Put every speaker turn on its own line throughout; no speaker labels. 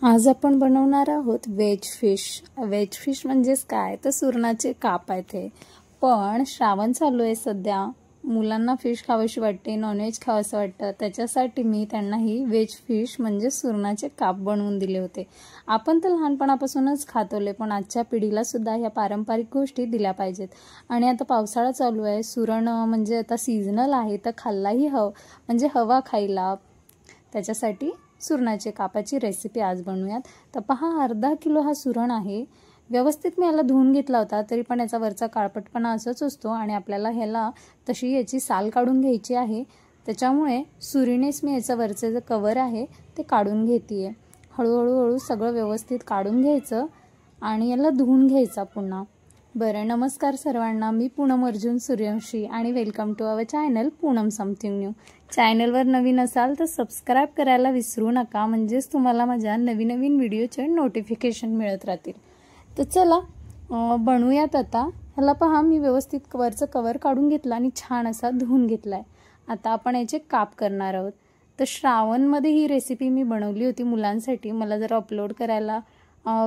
आज आपण बनवणार आहोत व्हेज फिश। व्हेज फिश म्हणजेच काय तर सुरणाचे काप आहेत हे। पण श्रावण चालू आहे सध्या, मुलांना फिश खावीशी वाटते, नॉनव्हेज खावंसं वाटतं, त्याच्यासाठी मी त्यांना ही व्हेज फिश म्हणजे सुरणाचे काप बनवून दिले होते। आपण तर लहानपणापासूनच खातोले, पण आजच्या पिढीला सुद्धा ह्या पारंपरिक गोष्टी दिल्या पाहिजेत। आणि आता पावसाळा चालू आहे, सुरण म्हणजे आता सीझनल आहे, तर खाल्लाही म्हणजे हवा खायला, त्याच्यासाठी सुरणाचे कापाची रेसिपी आज बनवूयात। तर पहा, अर्धा किलो हा सुरण आहे। व्यवस्थित मी याला धुवून घेतला होता, तरी पण याचा वरचा काळपटपणा असंच असतो आणि आपल्याला ह्याला तशी याची साल काढून घ्यायची आहे। त्याच्यामुळे सुरीनेच मी याचा वरचे जे कवर आहे ते काढून घेतेय। हळूहळू सगळं व्यवस्थित काढून घ्यायचं आणि याला धुवून घ्यायचा पुन्हा। बरं, नमस्कार सर्वांना, मी पूनम अर्जुन सूर्यवंशी आणि welcome to our channel Poonam something new. चॅनलवर नवीन असाल तर सबस्क्राइब करायला विसरू नका, म्हणजेच तुम्हाला माझ्या नवीन व्हिडिओचे नोटिफिकेशन मिळत राहतील। तर चला बनवूयात आता। ह्याला पहा, मी व्यवस्थित वरचं कवर काढून घेतला आणि छान असा धुवून घेतलाय। आता आपण याचे काप करणार आहोत। तर श्रावणमध्ये ही रेसिपी मी बनवली होती मुलांसाठी, मला जरा अपलोड करायला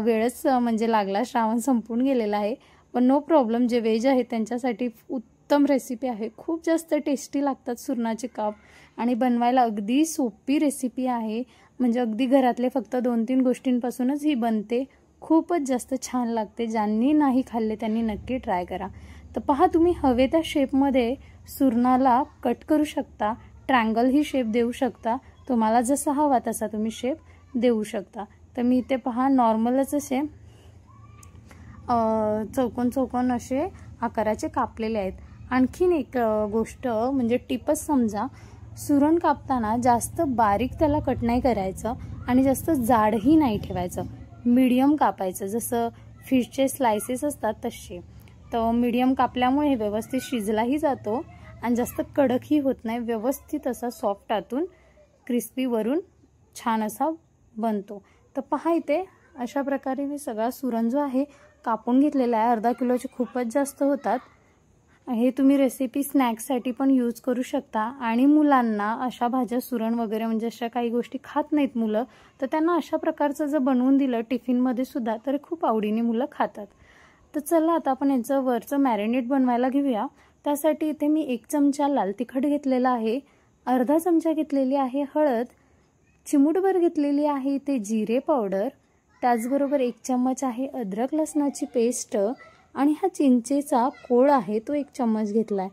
वेळच म्हणजे लागला, श्रावण संपून गेलेला आहे। पण नो प्रॉब्लेम, जे व्हेज आहे त्यांच्यासाठी उत्तम रेसिपी आहे। खूप जास्त टेस्टी लागतात सुरणाचे काप आणि बनवायला अगदी सोपी रेसिपी आहे, म्हणजे अगदी घरातले फक्त 2-3 गोष्टींपासूनच ही बनते। खूपच जास्त छान लागते। ज्यांनी नाही खाल्ले त्यांनी नक्की ट्राय करा। तर पहा, तुम्ही हवे त्या शेपमध्ये सुरणाला कट करू शकता, ट्रायंगल ही शेप देऊ शकता, तुम्हाला जसा हवा तसा तुम्ही शेप देऊ शकता। तर मी इथे पहा नॉर्मलच असे चौकोन असे आकाराचे कापलेले आहेत। आणखीन एक गोष्ट म्हणजे टिपच समजा, सुरण कापताना जास्त बारीक त्याला कट नाही करायचं आणि जास्त जाडही नाही ठेवायचं, मीडियम कापायचं, जसं फिशचे स्लाइसेस असतात तसे। तर मीडियम कापल्यामुळे व्यवस्थित शिजलाही जातो आणि जास्त कडकही होत नाही, व्यवस्थित असा सॉफ्ट आतून क्रिस्पी वरून छान असा बनतो। तर पहा, इथे अशा प्रकारे मी सगळा सुरण जो आहे कापून घेतलेला आहे। अर्धा किलोचे खूपच जास्त होतात। हे तुम्ही रेसिपी स्नॅक्ससाठी पण यूज करू शकता आणि मुलांना अशा भाज्या सुरण वगैरे म्हणजे अशा काही गोष्टी खात नाहीत मुलं, तर त्यांना अशा प्रकारचं जर बनवून दिलं टिफिनमध्ये सुद्धा तर खूप आवडीने मुलं खातात। तर चला आता आपण याचं वरचं मॅरिनेट बनवायला घेऊया। त्यासाठी इथे मी 1 चमचा लाल तिखट घेतलेला आहे, अर्धा चमचा घेतलेली आहे हळद, चिमूटभर घेतलेली आहे इथे जिरे पावडर, त्याचबरोबर 1 चम्मच आहे अद्रक लसणाची पेस्ट आणि हा चिंचेचा कोळ आहे तो 1 चम्मच घेतलाय।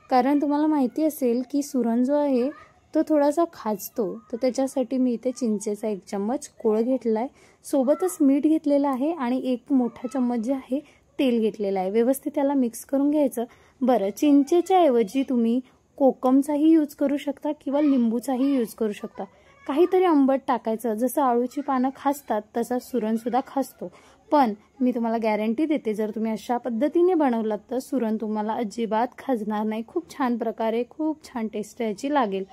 कारण तुम्हाला माहिती असेल की सुरण जो आहे तो थोडासा खाजतो, तर त्याच्यासाठी मी इथे चिंचेचा 1 चम्मच कोळ घेतलाय। सोबतच मीठ घेतलेलं आहे आणि 1 मोठा चम्मच जे आहे तेल घेतलेलं आहे। व्यवस्थित त्याला मिक्स करून घ्यायचं। बरं, चिंचेच्या ऐवजी तुम्ही कोकमचाही यूज करू शकता किंवा लिंबूचाही यूज करू शकता, काहीतरी आंबट टाकायचं, जसं आळूची पानं खासतात तसा सुरण सुद्धा खासतो। पण मी तुम्हाला गॅरंटी देते, जर तुम्ही अशा पद्धतीने बनवलात तर सुरण तुम्हाला अजिबात खाजणार नाही, खूप छान प्रकारे खूप छान टेस्ट याची लागेल।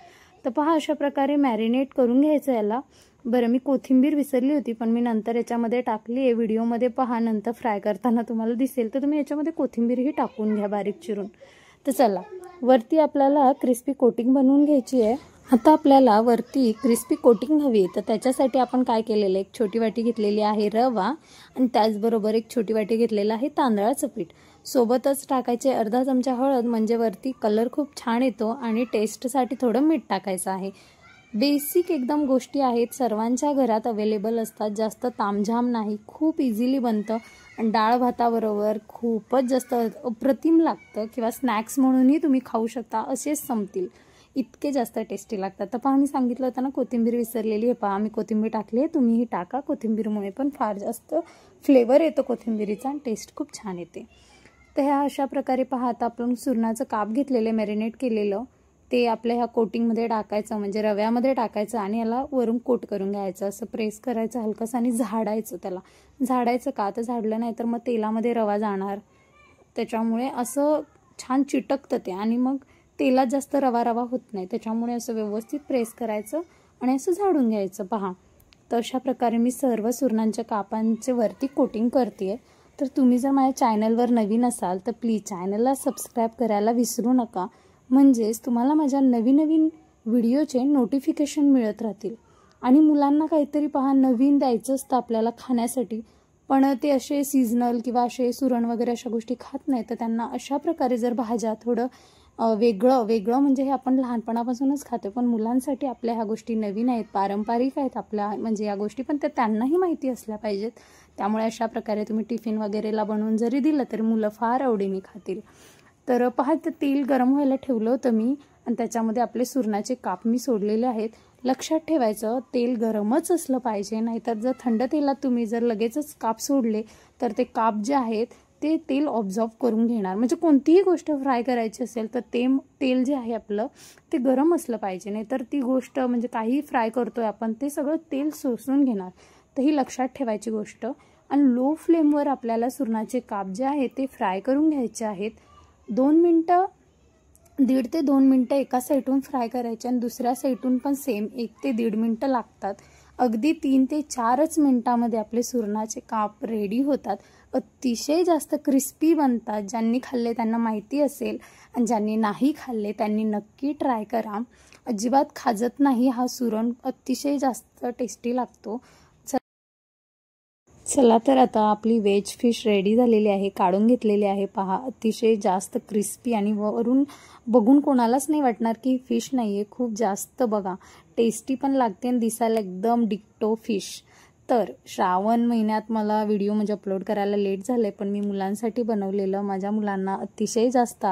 तर पहा, अशा प्रकारे मॅरिनेट करून घ्यायचं याला। बरं, मी कोथिंबीर विसरली होती, पण मी नंतर याच्यामध्ये टाकली आहे, व्हिडिओमध्ये पहा, नंतर फ्राय करताना तुम्हाला दिसेल, तर तुम्ही याच्यामध्ये कोथिंबीरही टाकून घ्या बारीक चिरून। तर चला, वरती आपल्याला क्रिस्पी कोटिंग बनवून घ्यायची आहे। आता आपल्याला वरती क्रिस्पी कोटिंग हवी, तर त्याच्यासाठी आपण काय केलेलं, 1 छोटी वाटी घेतलेली आहे रवा आणि त्याचबरोबर 1 छोटी वाटी घेतलेला आहे तांदळाचं पीठ, सोबतच टाकायचे अर्धा चमचा हळद, म्हणजे वरती कलर खूप छान येतो आणि टेस्टसाठी थोडं मीठ टाकायचं आहे। बेसिक एकदम गोष्टी आहेत, सर्वांच्या घरात अवेलेबल असतात, जास्त तामझाम नाही, खूप इझिली बनतं आणि डाळ भाताबरोबर खूपच जास्त अप्रतिम लागतं, किंवा स्नॅक्स म्हणूनही तुम्ही खाऊ शकता, असेच संपतील, इतके जास्त टेस्टी लागतात। तर पहा, मी सांगितलं होतं ना कोथिंबीर विसरलेली आहे, पहा मी कोथिंबीर टाकली आहे, तुम्हीही टाका, कोथिंबीरमुळे पण फार जास्त फ्लेवर येतो कोथिंबीरीचा आणि टेस्ट खूप छान येते। तर ह्या अशा प्रकारे पहा, आता आपण सुरणाचं काप घेतलेलं मॅरिनेट केलेलं ते आपल्या ह्या कोटिंगमध्ये टाकायचं, म्हणजे रव्यामध्ये टाकायचं आणि याला वरून कोट करून घ्यायचं, असं प्रेस करायचं हलकंसं आणि झाडायचं। त्याला झाडायचं का, तर झाडलं नाही तर मग तेलामध्ये रवा जाणार, त्याच्यामुळे असं छान चिटकतं ते आणि मग तेलात जास्त रवा होत नाही, त्याच्यामुळे असं व्यवस्थित प्रेस करायचं आणि असं झाडून घ्यायचं। पहा, तर अशा प्रकारे मी सर्व सुरणांच्या कापांचे वरती कोटिंग करते। तर तुम्ही जर माझ्या चॅनलवर नवीन असाल तर प्लीज चॅनलला सबस्क्राइब करायला विसरू नका, म्हणजेच तुम्हाला माझ्या नवीन व्हिडिओचे नोटिफिकेशन मिळत राहतील। आणि मुलांना काहीतरी पहा नवीन द्यायचं असतं आपल्याला खाण्यासाठी, पण ते असे सीझनल किंवा असे सुरण वगैरे अशा गोष्टी खात नाही. तर त्यांना अशा प्रकारे जर भाज्या थोडं वेगळं म्हणजे हे आपण लहानपणापासूनच खातो, पण मुलांसाठी आपल्या ह्या गोष्टी नवीन आहेत, पारंपरिक आहेत आपल्या म्हणजे या गोष्टी, पण त्या त्यांनाही माहिती असल्या पाहिजेत. त्यामुळे अशा प्रकारे तुम्ही टिफिन वगैरेला बनवून जरी दिलं तरी मुलं फार आवडीने खातील. तर पहा, तेल गरम व्हायला ठेवलं होतं मी आणि त्याच्यामध्ये आपले सुरणाचे काप मी सोडलेले आहेत. लक्षात ठेवायचं तेल गरमच असलं पाहिजे, नाहीतर जर थंड तेलात तुम्ही जर लगेचच काप सोडले तर ते काप जे आहेत ते तेल ऑब्झॉर्व करून घेणार. म्हणजे कोणतीही गोष्ट फ्राय करायची असेल तर तेल जे आहे आपलं ते गरम असलं पाहिजे, नाही तर ती गोष्ट म्हणजे काही फ्राय करतोय आपण ते सगळं तेल शोषून घेणार. तर ही लक्षात ठेवायची गोष्ट. आणि लो फ्लेमवर आपल्याला सुरणाचे काप जे आहेत ते फ्राय करून घ्यायचे आहेत. 1.5 ते 2 मिनटं एका साईडून फ्राय करायचे आणि दुसऱ्या साईडून पण सेम 1 ते 1.5 मिनटं लागतात. अगदी 3 ते 4च मिनटामध्ये आपले सुरणाचे काप रेडी होतात. अतिशय जास्त क्रिस्पी बनतात. ज्यांनी खाल्ले त्यांना माहिती असेल आणि ज्यांनी नाही खाल्ले त्यांनी नक्की ट्राय करा. अजिबात खाजत नाही हा सुरण, अतिशय जास्त टेस्टी लागतो. चला तर आता आपली व्हेज फिश रेडी झालेली आहे, काढून घेतलेली आहे. पहा, अतिशय जास्त क्रिस्पी आणि वरून बघून कोणालाच नाही वाटणार की फिश नाही आहे. खूप जास्त बघा टेस्टी पण लागते आणि दिसायला एकदम डिक्टो फिश. तर श्रावण महिन्यात मला व्हिडिओ म्हणजे अपलोड करायला लेट झाले, पण मी मुलांसाठी बनवलेलं, माझ्या मुलांना अतिशय जास्त